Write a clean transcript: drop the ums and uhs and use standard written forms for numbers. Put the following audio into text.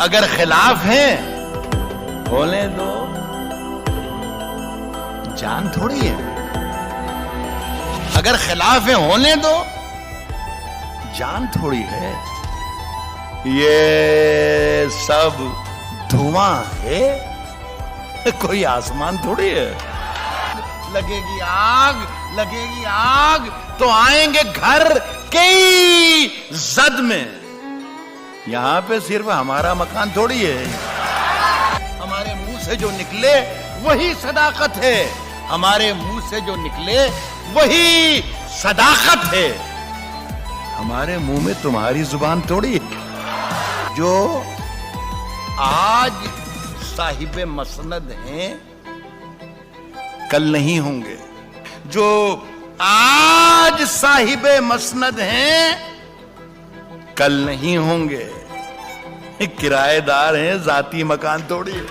अगर खिलाफ हैं बोले दो, जान थोड़ी है। अगर खिलाफ है होने दो, जान थोड़ी है। ये सब धुआं है, कोई आसमान थोड़ी है। लगेगी आग तो आएंगे घर कई जद में। यहां पे सिर्फ हमारा मकान थोड़ी है। हमारे मुंह से जो निकले वही सदाकत है। हमारे मुंह से जो निकले वही सदाकत है। हमारे मुंह में तुम्हारी जुबान थोड़ी है। जो आज साहिबे मसनद हैं कल नहीं होंगे। जो आज साहिबे मसनद हैं कल नहीं होंगे। किराएदार हैं, जाती मकान थोड़ी है।